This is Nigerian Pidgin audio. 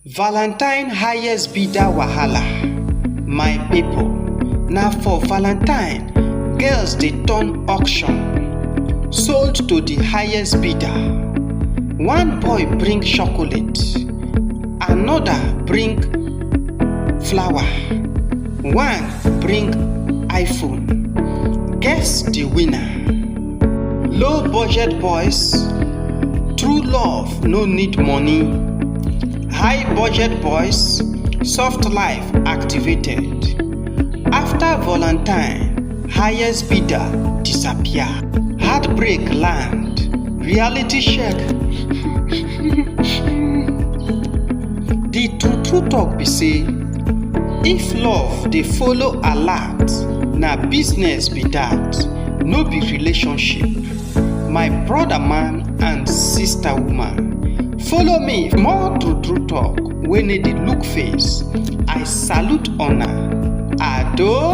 Valentine highest bidder wahala. My people, na for Valentine, girls dey turn auction, sold to the highest bidder. One boy bring chocolate, another bring flower, one bring iPhone. Guess the winner. Low budget boys, true love no need money. High budget boys, soft life activated. After Valentine, highest bidder disappear. Heartbreak land. Reality check. The true talk be say, if love dey follow alert, na business be that, no be relationship. My brother man and sister woman, follow me for more true talk wey no dey look face. I salute una. Ado.